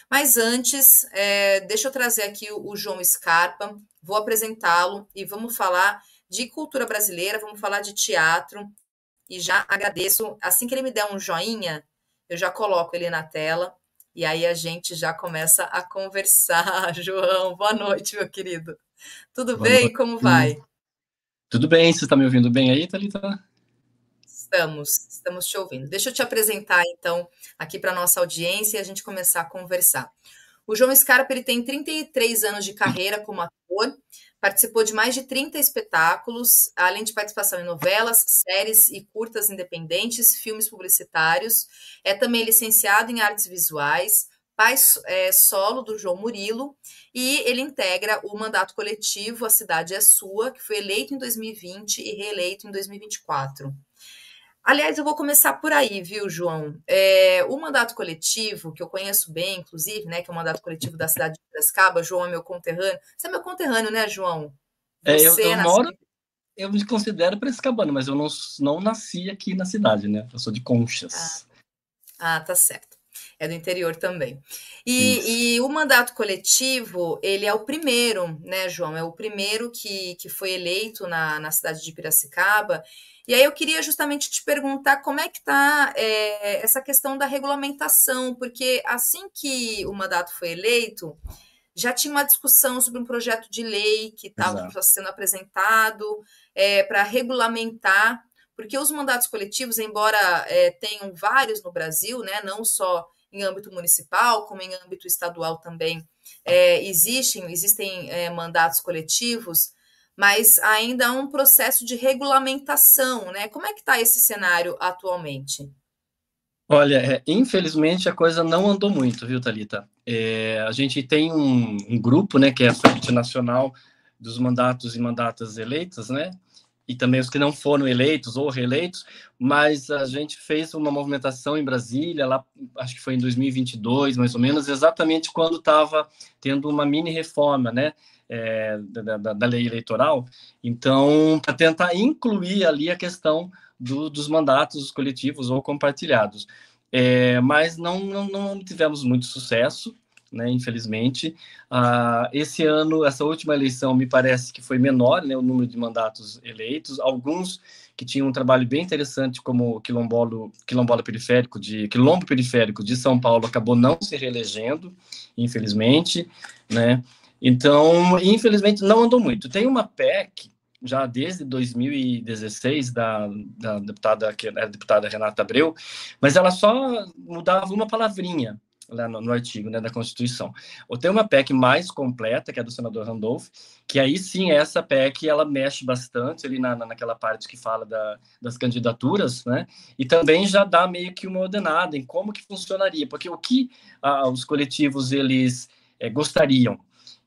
Mas antes, deixa eu trazer aqui o João Scarpa, vou apresentá-lo e vamos falar de cultura brasileira, vamos falar de teatro. E já agradeço, assim que ele me der um joinha, eu já coloco ele na tela e aí a gente já começa a conversar. João, boa noite, meu querido. Tudo Boa bem? noite. Como vai? Tudo bem? Você está me ouvindo bem aí, Thalita? Estamos te ouvindo. Deixa eu te apresentar, então, aqui para a nossa audiência e a gente começar a conversar. O João Scarpa ele tem 33 anos de carreira como ator, participou de mais de 30 espetáculos, além de participação em novelas, séries e curtas independentes, filmes publicitários. É também licenciado em artes visuais, pai solo do João Murilo, e ele integra o mandato coletivo A Cidade é Sua, que foi eleito em 2020 e reeleito em 2024. Aliás, eu vou começar por aí, viu, João? O mandato coletivo, que eu conheço bem, inclusive, né, que é o mandato coletivo da cidade de Piracicaba, João é meu conterrâneo. Você é meu conterrâneo, né, João? Eu Você nasceu moro, eu me considero Piracicabano, mas eu não nasci aqui na cidade, né? Eu sou de Conchas. tá certo. É do interior também. Isso. E o mandato coletivo, ele é o primeiro, né, João? É o primeiro que foi eleito na cidade de Piracicaba. E aí eu queria justamente te perguntar como é que está essa questão da regulamentação, porque assim que o mandato foi eleito, já tinha uma discussão sobre um projeto de lei que estava Exato. sendo apresentado para regulamentar, porque os mandatos coletivos, embora tenham vários no Brasil, né, não só em âmbito municipal, como em âmbito estadual também, existem mandatos coletivos, mas ainda há um processo de regulamentação, né? Como é que está esse cenário atualmente? Olha, infelizmente a coisa não andou muito, viu, Thalita? A gente tem um grupo, né, que é a Frente Nacional dos Mandatos e Mandatas Eleitas, né? E também os que não foram eleitos ou reeleitos, mas a gente fez uma movimentação em Brasília, lá acho que foi em 2022, mais ou menos, exatamente quando estava tendo uma mini reforma, né, da lei eleitoral. Então, para tentar incluir ali a questão dos mandatos coletivos ou compartilhados. Mas não tivemos muito sucesso, né, infelizmente. Esse ano, essa última eleição, me parece que foi menor, né, o número de mandatos eleitos. Alguns que tinham um trabalho bem interessante, como o Quilombo Periférico de São Paulo, acabou não se reelegendo, infelizmente, né? Então, infelizmente, não andou muito. Tem uma PEC já desde 2016 da deputada, que era a deputada Renata Abreu, mas ela só mudava uma palavrinha lá no artigo, né, da Constituição. Ou tem uma PEC mais completa, que é do senador Randolph, que aí sim, essa PEC, ela mexe bastante ali naquela parte que fala das candidaturas, né, e também já dá meio que uma ordenada em como que funcionaria, porque o que os coletivos, eles gostariam?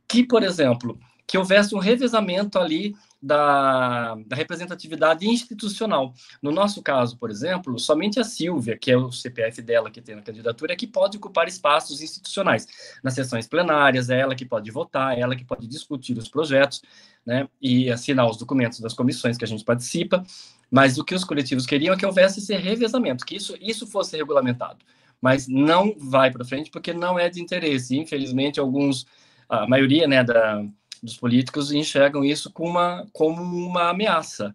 Que, por exemplo, que houvesse um revezamento ali da representatividade institucional. No nosso caso, por exemplo, somente a Silvia, que é o CPF dela que tem na candidatura, é que pode ocupar espaços institucionais. Nas sessões plenárias, é ela que pode votar, é ela que pode discutir os projetos, né, e assinar os documentos das comissões que a gente participa, mas o que os coletivos queriam é que houvesse esse revezamento, que isso fosse regulamentado. Mas não vai para frente porque não é de interesse. Infelizmente, a maioria, né, dos políticos enxergam isso como uma ameaça,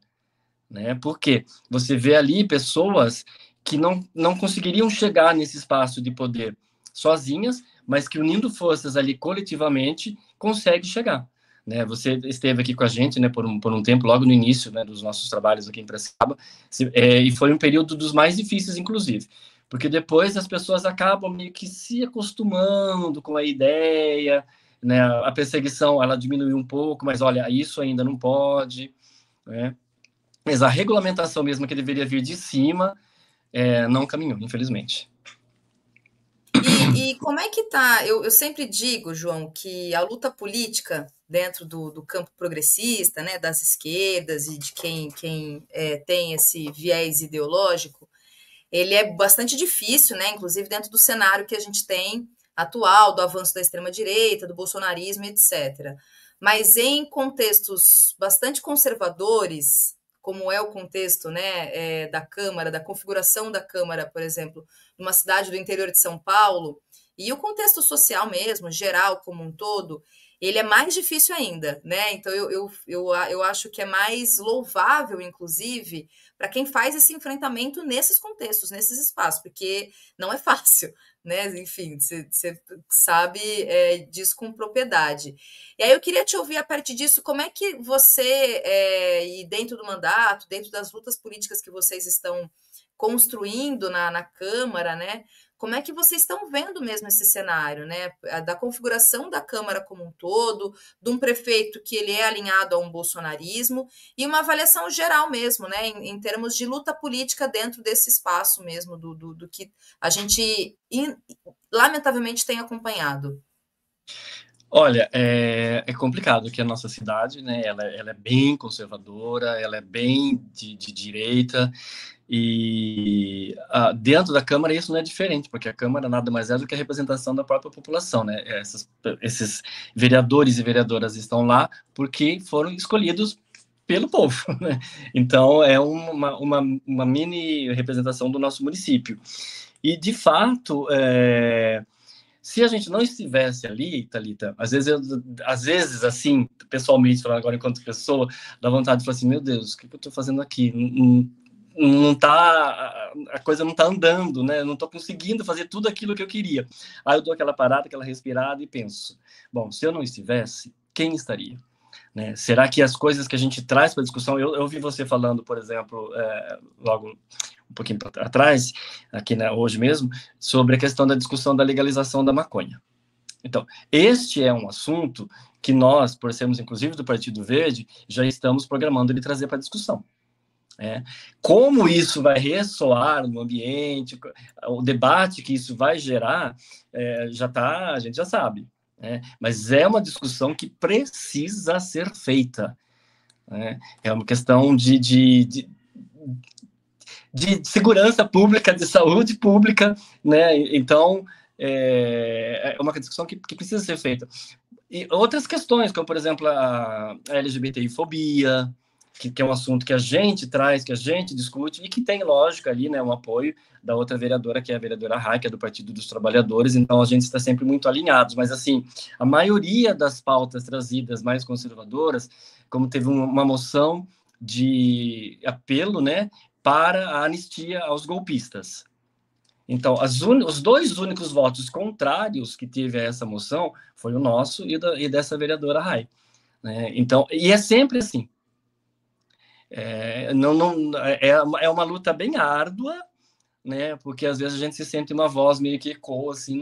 né? Porque você vê ali pessoas que não conseguiriam chegar nesse espaço de poder sozinhas, mas que unindo forças ali coletivamente consegue chegar. Né, você esteve aqui com a gente, né, por um tempo, logo no início, né, dos nossos trabalhos aqui em Piracicaba, e foi um período dos mais difíceis, inclusive, porque depois as pessoas acabam meio que se acostumando com a ideia, né, a perseguição ela diminuiu um pouco, mas olha, isso ainda não pode, né? Mas a regulamentação mesmo que deveria vir de cima não caminhou, infelizmente. E como é que tá? Eu sempre digo, João, que a luta política dentro do campo progressista, né, das esquerdas e de quem tem esse viés ideológico, ele é bastante difícil, né? Inclusive dentro do cenário que a gente tem atual, do avanço da extrema-direita, do bolsonarismo, etc. Mas em contextos bastante conservadores, como é o contexto, né, da Câmara, da configuração da Câmara, por exemplo, numa cidade do interior de São Paulo, E o contexto social mesmo, geral, como um todo, ele é mais difícil ainda, né? Então, eu acho que é mais louvável, inclusive, para quem faz esse enfrentamento nesses contextos, nesses espaços, porque não é fácil, né? Enfim, você sabe disso com propriedade. E aí eu queria te ouvir a partir disso, como é que você, e dentro do mandato, dentro das lutas políticas que vocês estão construindo na Câmara, né? Como é que vocês estão vendo mesmo esse cenário, né? Da configuração da Câmara como um todo, de um prefeito que ele é alinhado a um bolsonarismo, e uma avaliação geral mesmo, né? Em termos de luta política dentro desse espaço mesmo, do que a gente, lamentavelmente, tem acompanhado. Olha, é complicado que a nossa cidade, né, ela é bem conservadora, ela é bem de direita, e dentro da Câmara isso não é diferente, porque a Câmara nada mais é do que a representação da própria população, né? Esses vereadores e vereadoras estão lá porque foram escolhidos pelo povo, né? Então, é uma mini representação do nosso município. E, de fato, se a gente não estivesse ali, Thalita, às vezes, assim, pessoalmente, falando agora enquanto pessoa, dá vontade de falar assim, meu Deus, o que eu estou fazendo aqui? Não tá, a coisa não está andando, né? Não estou conseguindo fazer tudo aquilo que eu queria. Aí eu dou aquela parada, aquela respirada e penso, bom, se eu não estivesse, quem estaria? Né? Será que as coisas que a gente traz para a discussão, eu ouvi você falando, por exemplo, logo um pouquinho atrás, aqui, né, hoje mesmo, sobre a questão da discussão da legalização da maconha. Então, este é um assunto que nós, por sermos inclusive do Partido Verde, já estamos programando de trazer para a discussão. Como isso vai ressoar no ambiente, o debate que isso vai gerar, a gente já sabe. Mas é uma discussão que precisa ser feita. É uma questão de segurança pública, de saúde pública, né? Então, é uma discussão que precisa ser feita. E outras questões, como, por exemplo, a LGBTI-fobia, que é um assunto que a gente traz, que a gente discute, e que tem, lógico, ali, né, um apoio da outra vereadora, que é a vereadora Rai, que é do Partido dos Trabalhadores, então a gente está sempre muito alinhados, mas, assim, a maioria das pautas trazidas mais conservadoras, como teve uma moção de apelo, né, para a anistia aos golpistas. Então, os dois únicos votos contrários que teve a essa moção foi o nosso e dessa vereadora Rai. Né? Então, e é sempre assim. É uma luta bem árdua, né? Porque às vezes a gente se sente uma voz meio que ecoa, assim,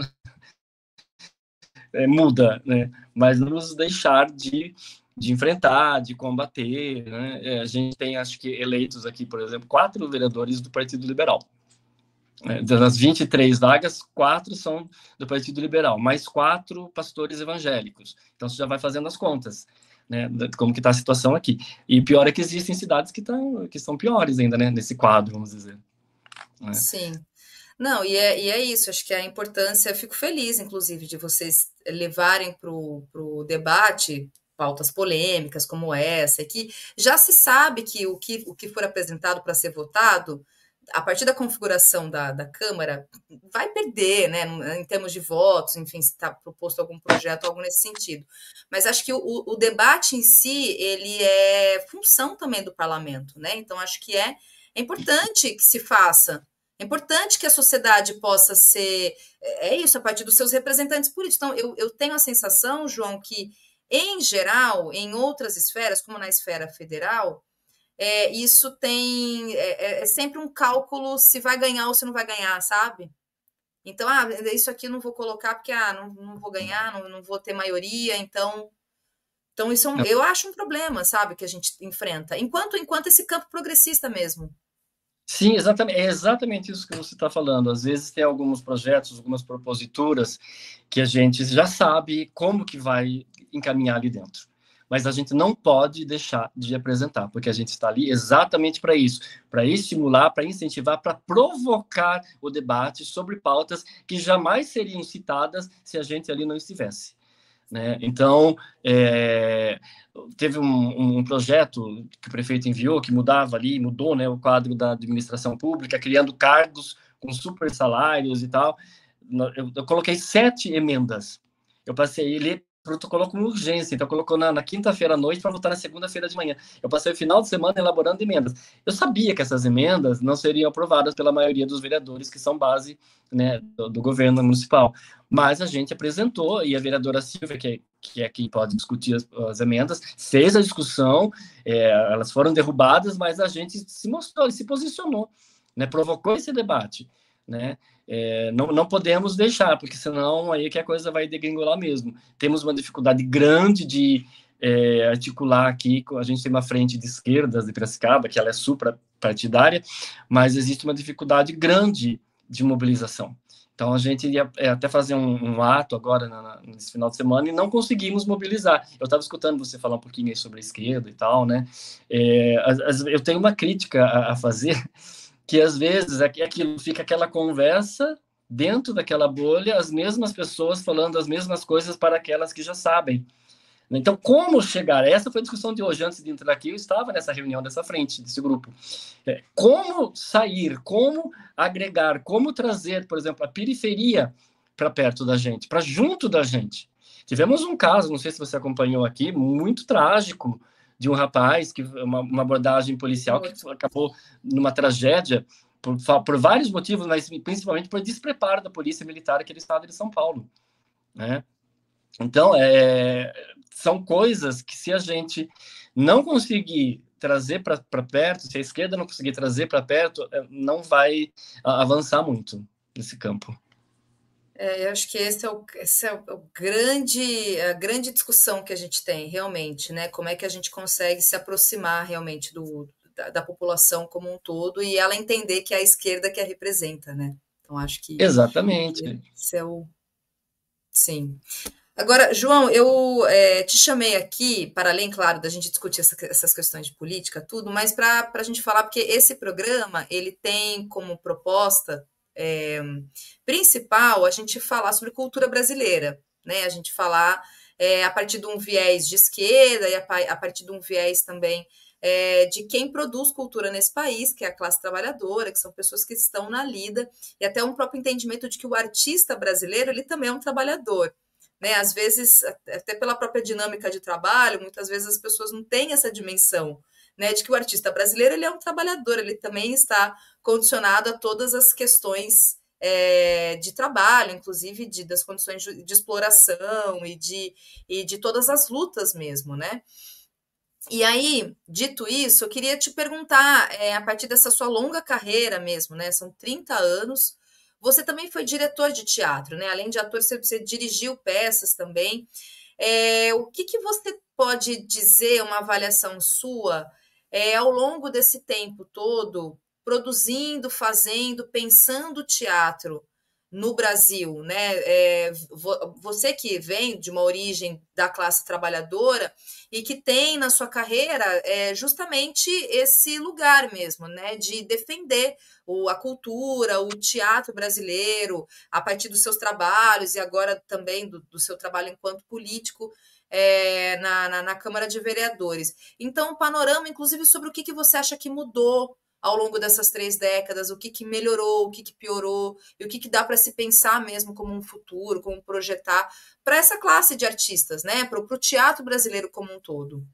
muda, né? Mas não nos deixar de enfrentar, de combater, né? A gente tem, acho que, eleitos aqui, por exemplo, 4 vereadores do Partido Liberal. Das 23 vagas, 4 são do Partido Liberal, mais 4 pastores evangélicos. Então, você já vai fazendo as contas, né, como que está a situação aqui. E pior é que existem cidades que são piores ainda, né, nesse quadro, vamos dizer. Né? Sim. Não, e é isso, acho que a importância, eu fico feliz, inclusive, de vocês levarem para o debate pautas polêmicas como essa, que já se sabe que o que for apresentado para ser votado, a partir da configuração da Câmara, vai perder, né, em termos de votos, enfim, se está proposto algum projeto, algo nesse sentido. Mas acho que o debate em si, ele é função também do parlamento, né? Então, acho que é importante que se faça. É importante que a sociedade possa ser... É isso, a partir dos seus representantes políticos. Então, eu tenho a sensação, João, que, em geral, em outras esferas, como na esfera federal, isso tem... É sempre um cálculo se vai ganhar ou se não vai ganhar, sabe? Então, isso aqui eu não vou colocar porque não vou ganhar, não vou ter maioria, então isso eu acho um problema, sabe, que a gente enfrenta. Enquanto esse campo progressista mesmo. Sim, exatamente, é exatamente isso que você está falando. Às vezes tem alguns projetos, algumas proposituras que a gente já sabe como que vai encaminhar ali dentro. Mas a gente não pode deixar de apresentar, porque a gente está ali exatamente para isso, para estimular, para incentivar, para provocar o debate sobre pautas que jamais seriam citadas se a gente ali não estivesse. Né? Então, teve um projeto que o prefeito enviou, que mudou, né, o quadro da administração pública, criando cargos com super salários e tal. eu coloquei 7 emendas. Eu passei, ele protocolou com urgência, então colocou na quinta-feira à noite para votar na segunda-feira de manhã. Eu passei o final de semana elaborando emendas. Eu sabia que essas emendas não seriam aprovadas pela maioria dos vereadores que são base, né, do governo municipal, mas a gente apresentou, e a vereadora Silvia, que é quem pode discutir as emendas, fez a discussão, elas foram derrubadas, mas a gente se mostrou, se posicionou, né, provocou esse debate, né? Não podemos deixar, porque senão aí que a coisa vai degringolar mesmo. Temos uma dificuldade grande de articular aqui, a gente tem uma frente de esquerdas de Piracicaba, que ela é suprapartidária, mas existe uma dificuldade grande de mobilização. Então, a gente ia até fazer um ato agora, nesse final de semana, e não conseguimos mobilizar. Eu estava escutando você falar um pouquinho aí sobre a esquerda e tal, né? Eu tenho uma crítica a fazer, que às vezes aquilo fica aquela conversa dentro daquela bolha, as mesmas pessoas falando as mesmas coisas para aquelas que já sabem. Então, como chegar? Essa foi a discussão de hoje. Antes de entrar aqui, eu estava nessa reunião dessa frente, desse grupo. Como sair, como agregar, como trazer, por exemplo, a periferia para perto da gente, para junto da gente. Tivemos um caso, não sei se você acompanhou aqui, muito trágico, de um rapaz, uma abordagem policial que acabou numa tragédia por vários motivos, mas principalmente por despreparo da polícia militar daquele estado de São Paulo, né? Então, são coisas que, se a gente não conseguir trazer para perto, se a esquerda não conseguir trazer para perto, não vai avançar muito nesse campo. Eu acho que esse é a grande discussão que a gente tem, realmente, né? Como é que a gente consegue se aproximar realmente da população como um todo e ela entender que é a esquerda que a representa, né? Então, acho que Exatamente. esse é o... Sim. Agora, João, eu te chamei aqui, para além, claro, da gente discutir essas questões de política, tudo, mas para a gente falar, porque esse programa, ele tem como proposta principal a gente falar sobre cultura brasileira, né? A gente falar a partir de um viés de esquerda e a partir de um viés também de quem produz cultura nesse país, que é a classe trabalhadora, que são pessoas que estão na lida, e até um próprio entendimento de que o artista brasileiro, ele também é um trabalhador, né? Às vezes, até pela própria dinâmica de trabalho, muitas vezes as pessoas não têm essa dimensão, né, de que o artista brasileiro, ele é um trabalhador, ele também está condicionado a todas as questões de trabalho, inclusive das condições de exploração e de todas as lutas mesmo, né? E aí, dito isso, eu queria te perguntar, a partir dessa sua longa carreira mesmo, né? São 30 anos, você também foi diretor de teatro, né? Além de ator, você dirigiu peças também. O que você pode dizer, uma avaliação sua, ao longo desse tempo todo, produzindo, fazendo, pensando teatro no Brasil, né? Você que vem de uma origem da classe trabalhadora e que tem na sua carreira justamente esse lugar mesmo, né? De defender a cultura, o teatro brasileiro, a partir dos seus trabalhos e agora também do seu trabalho enquanto político na Câmara de Vereadores. Então, um panorama, inclusive, sobre o que você acha que mudou ao longo dessas 3 décadas, o que melhorou, o que piorou, e o que dá para se pensar mesmo como um futuro, como projetar para essa classe de artistas, né? Para o teatro brasileiro como um todo.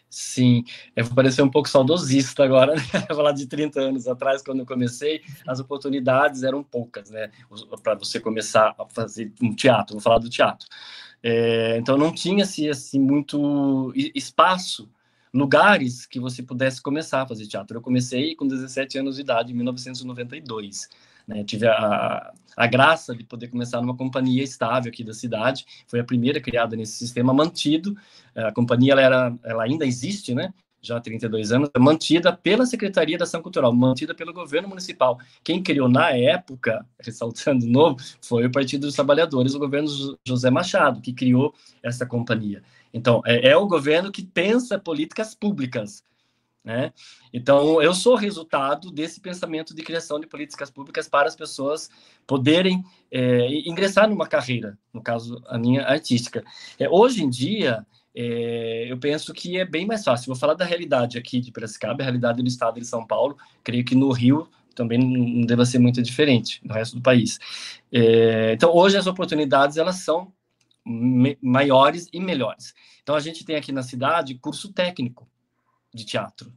Sim, eu vou parecer um pouco saudosista agora, né? Falar de 30 anos atrás, quando eu comecei, as oportunidades eram poucas, né? Para você começar a fazer um teatro, vou falar do teatro. Então, não tinha-se assim, muito espaço, lugares que você pudesse começar a fazer teatro. Eu comecei com 17 anos de idade, em 1992. Né? Tive a graça de poder começar numa companhia estável aqui da cidade. Foi a primeira criada nesse sistema, mantido. A companhia ela ainda existe, né? Já há 32 anos, mantida pela Secretaria da Ação Cultural, mantida pelo governo municipal. Quem criou na época, ressaltando de novo, foi o Partido dos Trabalhadores, o governo José Machado, que criou essa companhia. Então, é o governo que pensa políticas públicas, né? Então, eu sou resultado desse pensamento de criação de políticas públicas para as pessoas poderem ingressar numa carreira, no caso, a minha artística. Hoje em dia, eu penso que é bem mais fácil. Vou falar da realidade aqui de Piracicaba, a realidade do estado de São Paulo. Creio que no Rio também não deva ser muito diferente no resto do país. Então, hoje as oportunidades, elas são maiores e melhores. Então, a gente tem aqui na cidade curso técnico de teatro,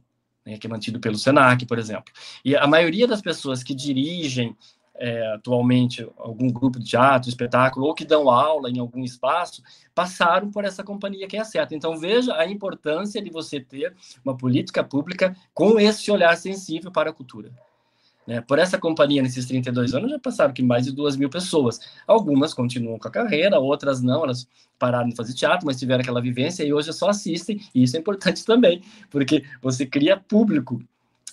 né, que é mantido pelo Senac, por exemplo. E a maioria das pessoas que dirigem atualmente algum grupo de teatro, espetáculo, ou que dão aula em algum espaço, passaram por essa companhia que é a certa. Então, veja a importância de você ter uma política pública com esse olhar sensível para a cultura. Né? Por essa companhia, nesses 32 anos, já passaram aqui mais de 2.000 pessoas. Algumas continuam com a carreira, outras não, elas pararam de fazer teatro, mas tiveram aquela vivência e hoje só assistem, e isso é importante também, porque você cria público,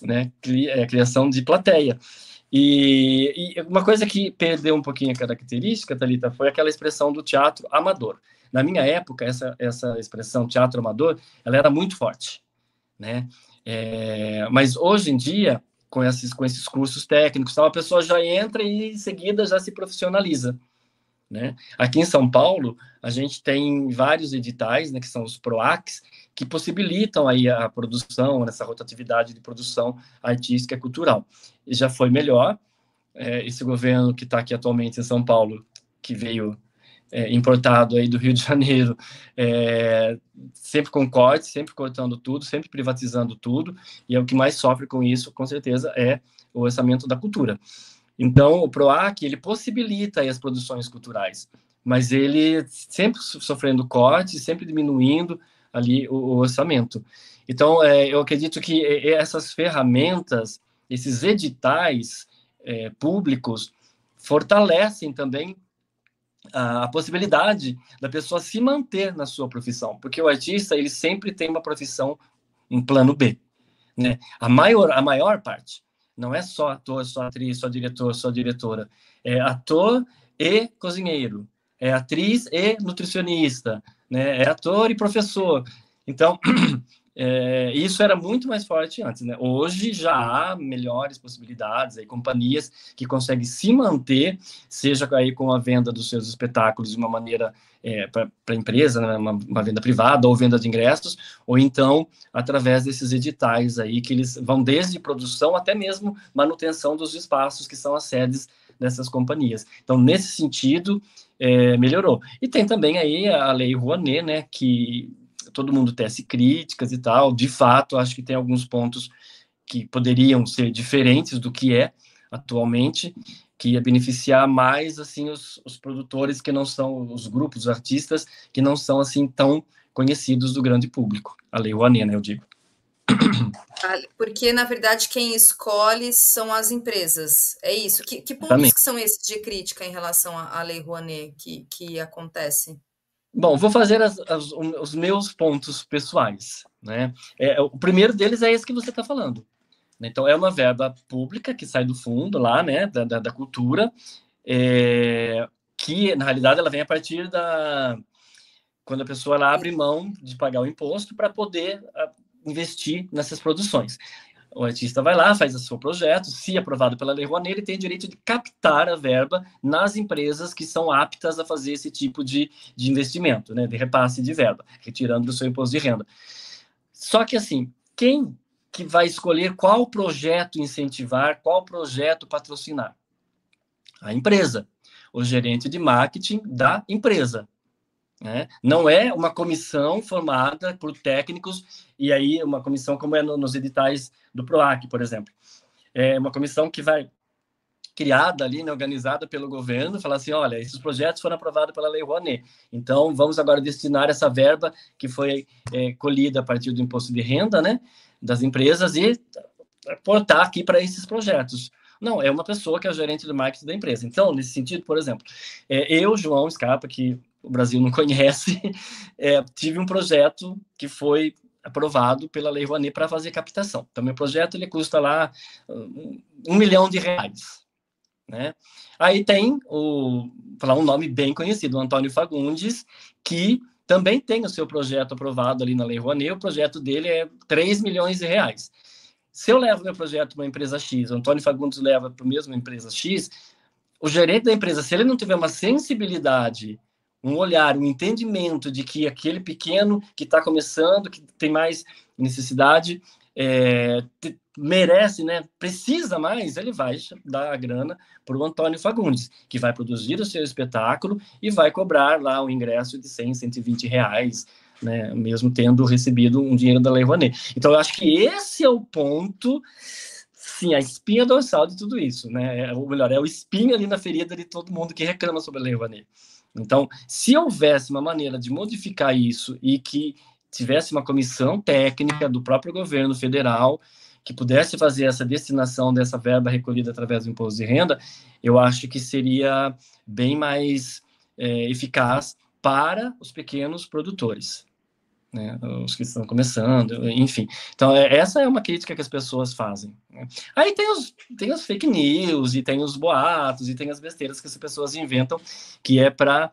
né? Criação de plateia. E uma coisa que perdeu um pouquinho a característica, Thalita, foi aquela expressão do teatro amador. Na minha época, essa expressão teatro amador, ela era muito forte, né? Mas hoje em dia, com esses cursos técnicos, a pessoa já entra e em seguida já se profissionaliza, né? Aqui em São Paulo, a gente tem vários editais, né, que são os PROACs, que possibilitam aí a produção, essa rotatividade de produção artística e cultural. E já foi melhor, esse governo que está aqui atualmente em São Paulo, que veio importado aí do Rio de Janeiro, sempre com corte, sempre cortando tudo, sempre privatizando tudo, e é o que mais sofre com isso, com certeza, é o orçamento da cultura. Então, o PROAC, ele possibilita aí as produções culturais, mas ele sempre sofrendo cortes, sempre diminuindo ali o orçamento. Então, eu acredito que essas ferramentas, esses editais públicos, fortalecem também a possibilidade da pessoa se manter na sua profissão, porque o artista, ele sempre tem uma profissão, um plano B, né? A maior parte não é só ator, só atriz, só diretor, só diretora. É ator e cozinheiro. É atriz e nutricionista. Né? É ator e professor. Então, isso era muito mais forte antes. Né? Hoje já há melhores possibilidades, aí, companhias que conseguem se manter, seja aí com a venda dos seus espetáculos de uma maneira para a empresa, né? uma venda privada ou venda de ingressos, ou então através desses editais aí, que eles vão desde produção até mesmo manutenção dos espaços que são as sedes dessas companhias. Então, nesse sentido, melhorou. E tem também aí a Lei Rouanet, né, que todo mundo tece críticas e tal. De fato, acho que tem alguns pontos que poderiam ser diferentes do que é atualmente, que ia beneficiar mais, assim, os produtores que não são, os grupos, os artistas, que não são, assim, tão conhecidos do grande público. A Lei Rouanet, né, eu digo. Porque, na verdade, quem escolhe são as empresas. É isso. Que pontos que são esses de crítica em relação à Lei Rouanet que acontece? Bom, vou fazer os meus pontos pessoais, né? O primeiro deles é esse que você está falando. Então, é uma verba pública que sai do fundo lá, né, da cultura, que, na realidade, ela vem a partir quando a pessoa ela abre mão de pagar o imposto para poder investir nessas produções. O artista vai lá, faz o seu projeto, se aprovado pela Lei Rouanet, ele tem o direito de captar a verba nas empresas que são aptas a fazer esse tipo de investimento, né, de repasse de verba, retirando do seu imposto de renda. Só que, assim, quem que vai escolher qual projeto incentivar, qual projeto patrocinar? A empresa, o gerente de marketing da empresa. Né? Não é uma comissão formada por técnicos, e aí uma comissão como é nos editais do PROAC, por exemplo. É uma comissão que vai criada ali, né, organizada pelo governo, falar assim, olha, esses projetos foram aprovados pela Lei Rouanet, então vamos agora destinar essa verba que foi colhida a partir do imposto de renda, né, das empresas e aportar aqui para esses projetos. Não, é uma pessoa que é o gerente do marketing da empresa. Então, nesse sentido, por exemplo, eu, João Scarpa, que o Brasil não conhece, tive um projeto que foi aprovado pela Lei Rouanet para fazer captação. Então, meu projeto ele custa lá R$1 milhão, né? Aí tem falar um nome bem conhecido, o Antônio Fagundes, que também tem o seu projeto aprovado ali na Lei Rouanet. O projeto dele é R$3 milhões. Se eu levo meu projeto para uma empresa X, o Antônio Fagundes leva para a mesma empresa X, o gerente da empresa, se ele não tiver uma sensibilidade, um olhar, um entendimento de que aquele pequeno que está começando, que tem mais necessidade, merece, né, precisa mais, ele vai dar a grana para o Antônio Fagundes, que vai produzir o seu espetáculo e vai cobrar lá o ingresso de 100, R$ 120, né, mesmo tendo recebido um dinheiro da Lei Rouanet. Então, eu acho que esse é o ponto, sim, a espinha dorsal de tudo isso, né, ou melhor, é o espinho ali na ferida de todo mundo que reclama sobre a Lei Rouanet. Então, se houvesse uma maneira de modificar isso e que tivesse uma comissão técnica do próprio governo federal que pudesse fazer essa destinação dessa verba recolhida através do imposto de renda, eu acho que seria bem mais eficaz para os pequenos produtores, né, os que estão começando, enfim. Então, essa é uma crítica que as pessoas fazem, né? Aí tem os fake news, e tem os boatos, e tem as besteiras que as pessoas inventam, que é para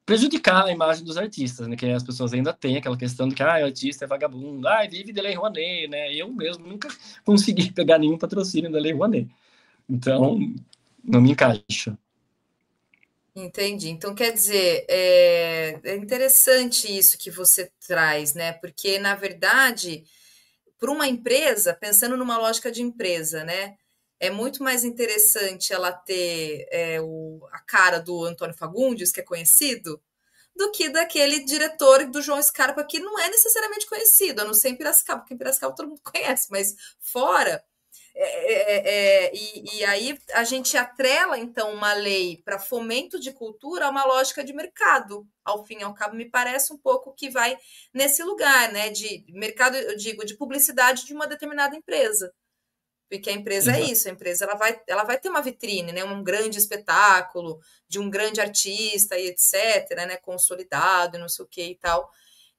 prejudicar a imagem dos artistas, né? Que as pessoas ainda têm aquela questão de que o artista é vagabundo, vive da Lei Rouanet, né? Eu mesmo nunca consegui pegar nenhum patrocínio da Lei Rouanet. Então, não me encaixa. Entendi. Então, quer dizer, é interessante isso que você traz, né? Porque, na verdade, para uma empresa, pensando numa lógica de empresa, né? É muito mais interessante ela ter a cara do Antônio Fagundes, que é conhecido, do que daquele diretor do João Scarpa, que não é necessariamente conhecido, a não ser em Piracicaba, porque em Piracicaba todo mundo conhece, mas fora. E aí a gente atrela, então, uma lei para fomento de cultura a uma lógica de mercado. Ao fim e ao cabo, me parece um pouco que vai nesse lugar, né? De mercado, eu digo, de publicidade de uma determinada empresa. Porque a empresa é isso, a empresa ela vai ter uma vitrine, né? Um grande espetáculo de um grande artista e etc., né? Consolidado e não sei o que e tal.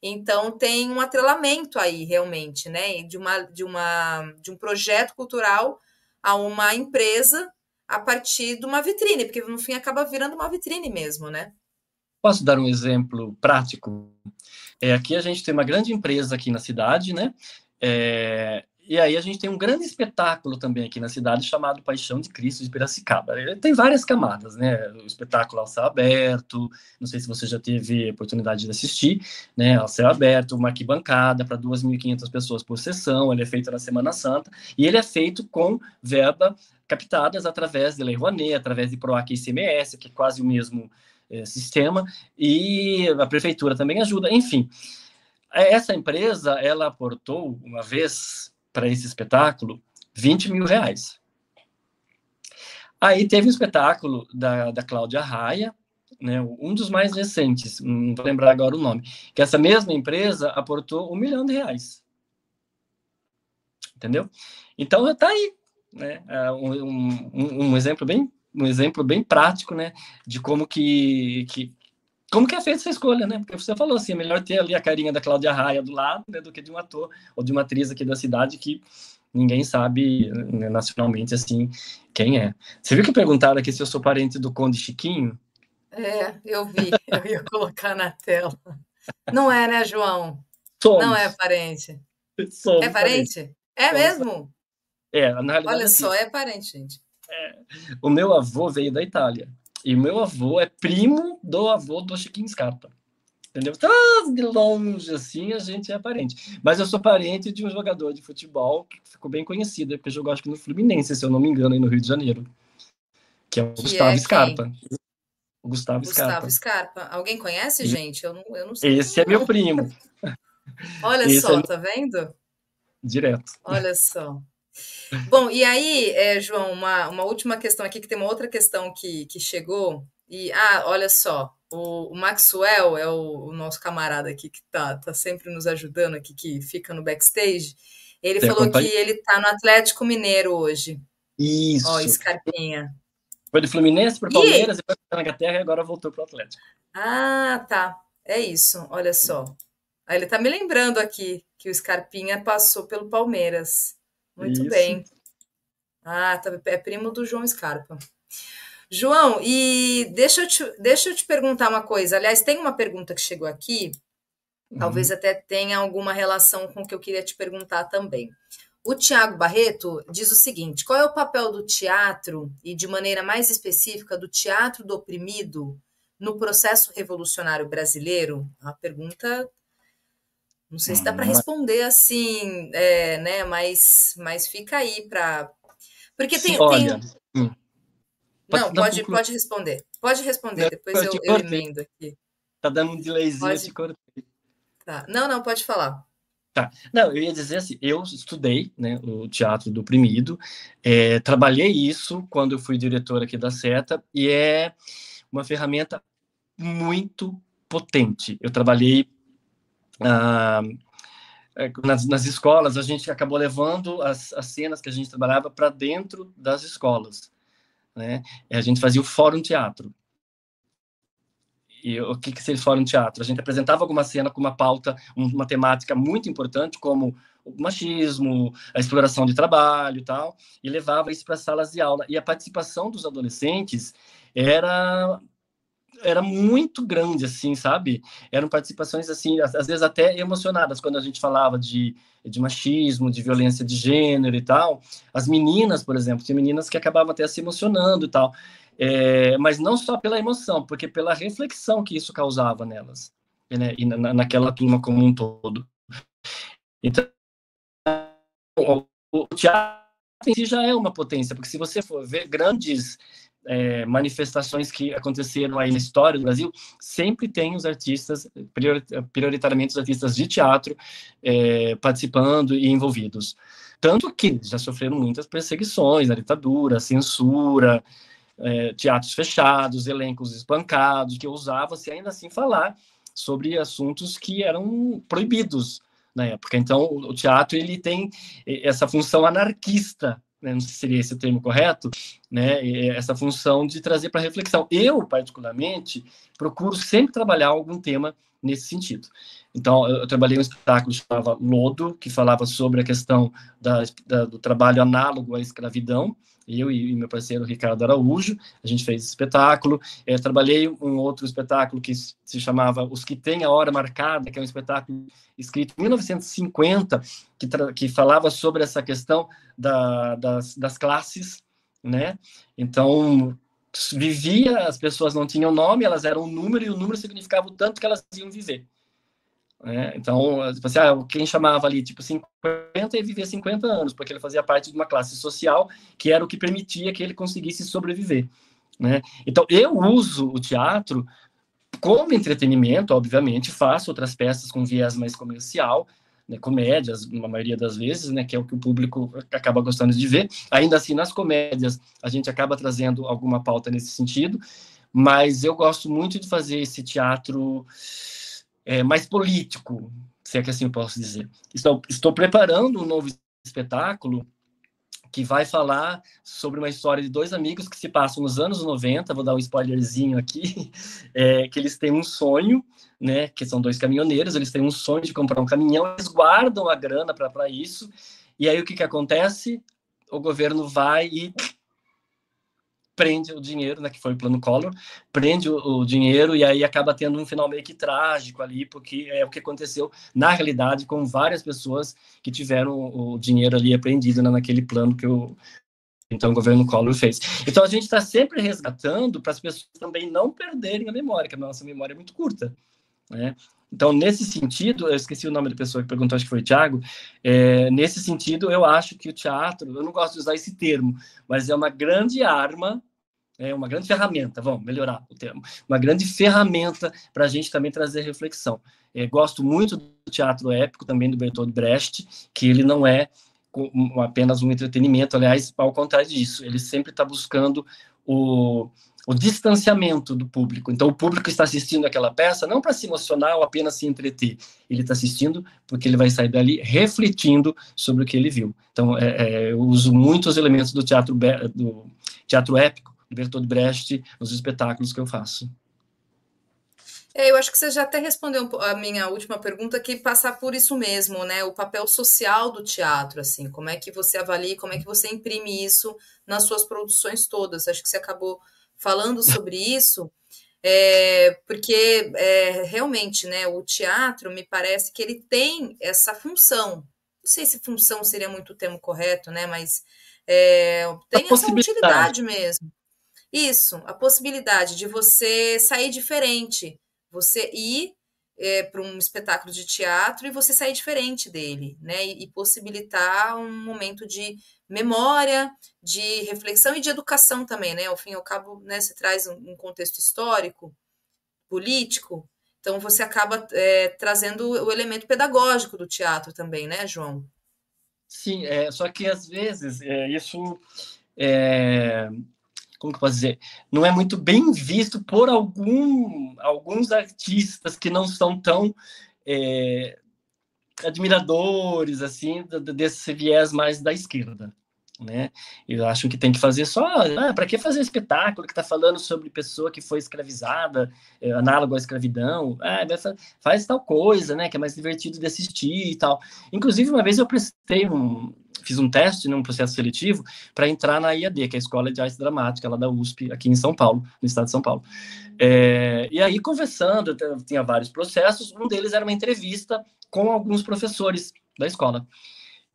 Então tem um atrelamento aí realmente, né? De um projeto cultural a uma empresa a partir de uma vitrine, porque no fim acaba virando uma vitrine mesmo, né? Posso dar um exemplo prático? Aqui a gente tem uma grande empresa aqui na cidade, né? E aí a gente tem um grande espetáculo também aqui na cidade chamado Paixão de Cristo de Piracicaba. Ele tem várias camadas, né? O espetáculo ao céu aberto, não sei se você já teve a oportunidade de assistir, né? Ao céu aberto, uma arquibancada para 2.500 pessoas por sessão, ele é feito na Semana Santa, e ele é feito com verba captadas através de Lei Rouanet, através de PROAC e ICMS, que é quase o mesmo sistema, e a prefeitura também ajuda, enfim. Essa empresa, ela aportou uma vez para esse espetáculo R$ 20 mil. Aí teve um espetáculo da Cláudia Raia, né, um dos mais recentes, não vou lembrar agora o nome, que essa mesma empresa aportou R$ 1 milhão. Entendeu? Então está aí, né, um exemplo bem prático, né, de como que é feita essa escolha, né? Porque você falou assim, é melhor ter ali a carinha da Cláudia Raia do lado, né, do que de um ator ou de uma atriz aqui da cidade que ninguém sabe, né, nacionalmente, assim, quem é. Você viu que perguntaram aqui se eu sou parente do Conde Chiquinho? Eu vi, eu ia colocar na tela. Não é, né, João? Não é Somos. parente. É Somos parentes. parente? É Somos mesmo? na realidade, Olha assim, só, é parente, gente. o meu avô veio da Itália. E o meu avô é primo do avô do Chiquinho Scarpa. Entendeu? Então, de longe, assim, a gente é parente. Mas eu sou parente de um jogador de futebol que ficou bem conhecido, porque jogou, acho que no Fluminense, se eu não me engano, aí no Rio de Janeiro, que é o Que Gustavo é quem? Scarpa. O Gustavo Gustavo Scarpa. Scarpa. Alguém conhece, E gente? Eu não sei esse quem é é, meu não. primo. Olha Esse é só, meu tá vendo? direto. Olha só. Bom, e aí, João, uma última questão aqui, que tem uma outra questão que chegou. Olha só, o Maxwell é o nosso camarada aqui que tá sempre nos ajudando aqui, que fica no backstage. Ele Você falou que acompanha? ele tá no Atlético Mineiro hoje. Ó, Isso. Scarpinha. Foi do Fluminense para o E, Palmeiras, depois foi na Inglaterra e agora voltou para o Atlético. tá. É isso, olha só. Aí ele tá me lembrando aqui que o Scarpinha passou pelo Palmeiras. Muito Isso. bem. É primo do João Scarpa. João, e deixa eu te perguntar uma coisa. Aliás, tem uma pergunta que chegou aqui, talvez Uhum. até tenha alguma relação com o que eu queria te perguntar também. O Tiago Barreto diz o seguinte: qual é o papel do teatro, e de maneira mais específica, do teatro do oprimido no processo revolucionário brasileiro? Uma pergunta Não sei se dá para responder assim, né? Mas fica aí para. Porque sim, tem. olha, Não, não, pode responder. Pode responder, depois eu te eu cortei, emendo aqui. tá dando um delayzinho, eu te Pode. cortei. Tá. Não, pode falar. Tá. Não, eu ia dizer assim, eu estudei, né, o teatro do oprimido, trabalhei isso quando eu fui diretor aqui da SETA, e é uma ferramenta muito potente. Eu trabalhei ah, nas escolas, a gente acabou levando as cenas que a gente trabalhava para dentro das escolas, né? E a gente fazia o fórum teatro. E o que seria o fórum teatro? A gente apresentava alguma cena com uma pauta, uma temática muito importante, como o machismo, a exploração de trabalho e tal, e levava isso para as salas de aula. E a participação dos adolescentes era muito grande, assim, sabe? Eram participações, assim, às vezes até emocionadas, quando a gente falava de machismo, de violência de gênero e tal. As meninas, por exemplo, tinha meninas que acabavam até se emocionando e tal. Mas não só pela emoção, porque pela reflexão que isso causava nelas, né? E naquela turma como um todo. Então, o teatro em si já é uma potência, porque se você for ver grandes manifestações que aconteceram aí na história do Brasil, sempre tem os artistas, prioritariamente os artistas de teatro, participando e envolvidos. Tanto que já sofreram muitas perseguições na ditadura, censura, teatros fechados, elencos espancados, que ousava-se ainda assim falar sobre assuntos que eram proibidos na época. Então, o teatro ele tem essa função anarquista, né? Não sei se seria esse o termo correto, né? Essa função de trazer para reflexão. Eu, particularmente, procuro sempre trabalhar algum tema nesse sentido. Então, eu trabalhei um espetáculo que chamava Lodo, que falava sobre a questão do trabalho análogo à escravidão. Eu e meu parceiro Ricardo Araújo, a gente fez esse espetáculo. Trabalhei um outro espetáculo que se chamava Os que Têm a Hora Marcada, que é um espetáculo escrito em 1950, que falava sobre essa questão das classes, né? Então, vivia, as pessoas não tinham nome, elas eram um número, e o número significava o tanto que elas iam viver. Então, tipo assim, quem chamava ali, tipo, 50 e vivia 50 anos, porque ele fazia parte de uma classe social que era o que permitia que ele conseguisse sobreviver, né? Então, eu uso o teatro como entretenimento, obviamente, faço outras peças com viés mais comercial, né, comédias, na maioria das vezes, né, que é o que o público acaba gostando de ver. Ainda assim, nas comédias, a gente acaba trazendo alguma pauta nesse sentido, mas eu gosto muito de fazer esse teatro mais político, se é que assim eu posso dizer. Estou preparando um novo espetáculo que vai falar sobre uma história de dois amigos que se passam nos anos 90, vou dar um spoilerzinho aqui, que eles têm um sonho, né, que são dois caminhoneiros, eles têm um sonho de comprar um caminhão, eles guardam a grana para isso, e aí o que acontece? O governo vai e prende o dinheiro, né, que foi o plano Collor, prende o dinheiro e aí acaba tendo um final meio que trágico ali, porque é o que aconteceu na realidade com várias pessoas que tiveram o dinheiro ali apreendido, né, naquele plano que então o governo Collor fez. Então a gente está sempre resgatando para as pessoas também não perderem a memória, que a nossa memória é muito curta, né? Então, nesse sentido, eu esqueci o nome da pessoa que perguntou, acho que foi o Thiago, nesse sentido, eu acho que o teatro, eu não gosto de usar esse termo, mas é uma grande arma, uma grande ferramenta, vamos melhorar o termo, uma grande ferramenta para a gente também trazer reflexão. Gosto muito do teatro épico, também do Bertolt Brecht, que ele não é apenas um entretenimento, aliás, ao contrário disso, ele sempre está buscando o distanciamento do público. Então, o público está assistindo aquela peça não para se emocionar ou apenas se entreter, ele está assistindo porque ele vai sair dali refletindo sobre o que ele viu. Então, eu uso muitos elementos do teatro épico, do Bertolt Brecht, nos espetáculos que eu faço. Eu acho que você já até respondeu a minha última pergunta, que passar por isso mesmo, né? O papel social do teatro, assim, como é que você avalia, como é que você imprime isso nas suas produções todas? Acho que você acabou falando sobre isso, porque realmente, né? O teatro me parece que ele tem essa função. Não sei se função seria muito o termo correto, né? Mas A tem essa possibilidade. utilidade mesmo. Isso, a possibilidade de você sair diferente, você ir para um espetáculo de teatro e você sair diferente dele, né? E possibilitar um momento de memória, de reflexão e de educação também, né? Ao fim e ao cabo, né, você traz um contexto histórico, político, então você acaba trazendo o elemento pedagógico do teatro também, né, João? Sim, só que às vezes isso é, como que eu posso dizer, não é muito bem visto por alguns artistas que não são tão admiradores assim desse viés mais da esquerda, né? Eu acho que tem que fazer só, para que fazer um espetáculo que está falando sobre pessoa que foi escravizada, análogo à escravidão, faz tal coisa, né? Que é mais divertido de assistir e tal. Inclusive uma vez eu fiz um teste num processo seletivo para entrar na IAD, que é a Escola de Arte Dramática lá da USP, aqui em São Paulo, no estado de São Paulo. E aí, conversando, tinha vários processos, um deles era uma entrevista com alguns professores da escola.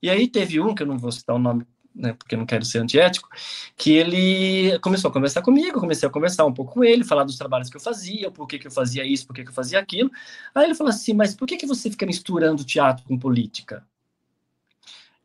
E aí teve um, que eu não vou citar o nome, né, porque eu não quero ser antiético, que ele começou a conversar comigo, comecei a conversar um pouco com ele, falar dos trabalhos que eu fazia, por que eu fazia isso, por que eu fazia aquilo. Aí ele falou assim, mas por que você fica misturando teatro com política?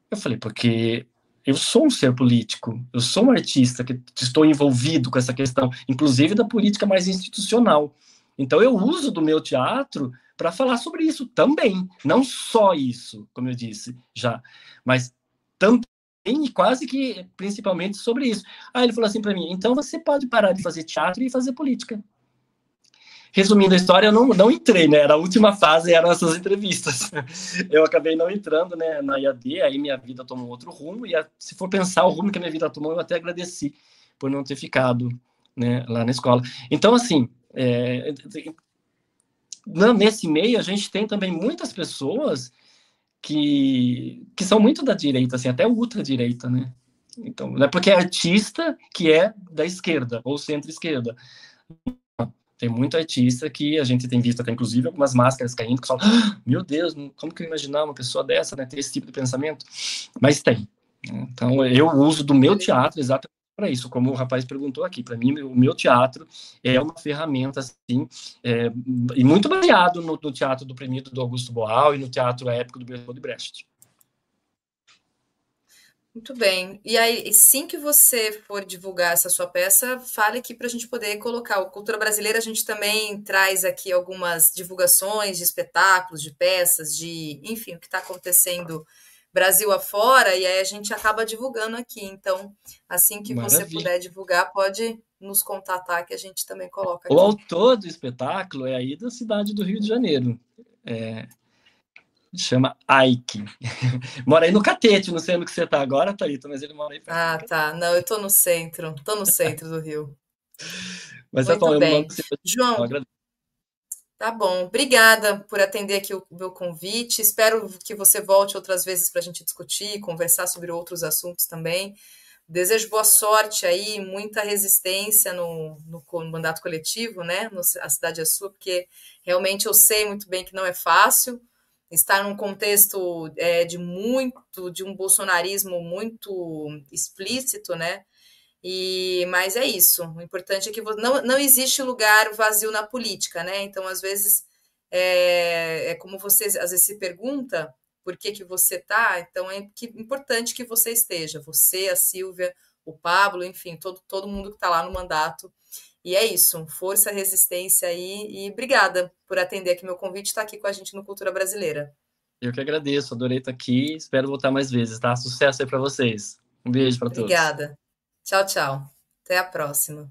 Eu falei, porque eu sou um ser político, eu sou um artista que estou envolvido com essa questão, inclusive da política mais institucional. Então eu uso do meu teatro para falar sobre isso também, não só isso, como eu disse já, mas também e quase que principalmente sobre isso. Aí ele falou assim para mim, então você pode parar de fazer teatro e fazer política. Resumindo a história, eu não entrei, né? Era a última fase, eram essas entrevistas. Eu acabei não entrando, né, na IAD, aí minha vida tomou outro rumo, e se for pensar o rumo que a minha vida tomou, eu até agradeci por não ter ficado, né, lá na escola. Então, assim, nesse meio, a gente tem também muitas pessoas que são muito da direita, assim, até ultradireita, né? Então, não é porque é artista que é da esquerda, ou centro-esquerda. Tem muito artista que a gente tem visto até, inclusive, algumas máscaras caindo, que falam, meu Deus, como que eu imaginar uma pessoa dessa, né, ter esse tipo de pensamento? Mas tem. Então, eu uso do meu teatro exatamente para isso, como o rapaz perguntou aqui. Para mim, o meu teatro é uma ferramenta, assim, e muito baseado no teatro do Premido do Augusto Boal e no teatro épico do Bertold Brecht. Muito bem. E aí, assim que você for divulgar essa sua peça, fale aqui para a gente poder colocar. O Cultura Brasileira, a gente também traz aqui algumas divulgações de espetáculos, de peças, de, enfim, o que está acontecendo Brasil afora, e aí a gente acaba divulgando aqui. Então, assim que você Maravilha. puder divulgar, pode nos contatar que a gente também coloca O aqui. autor do espetáculo é aí da cidade do Rio de Janeiro. Chama Ike. Mora aí no Catete, não sei onde que você tá agora, Thalita, mas ele mora aí perto. Ah, tá. Não, eu tô no centro do Rio. Mas tá bom, Muito eu mando bem. você. João, tá bom. Obrigada por atender aqui o meu convite. Espero que você volte outras vezes para a gente discutir, conversar sobre outros assuntos também. Desejo boa sorte aí, muita resistência no mandato coletivo, né? A cidade é sua, porque realmente eu sei muito bem que não é fácil estar num contexto de um bolsonarismo muito explícito, né? Mas é isso. O importante é que não existe lugar vazio na política, né? Então, às vezes, como você às vezes se pergunta por que você está, então é importante que você esteja. Você, a Silvia, o Pablo, enfim, todo mundo que está lá no mandato. E é isso. Força, resistência aí. E obrigada por atender aqui meu convite e estar aqui com a gente no Cultura Brasileira. Eu que agradeço, adorei estar aqui, espero voltar mais vezes, tá? Sucesso aí para vocês. Um beijo para todos. Obrigada. Tchau, tchau. Até a próxima.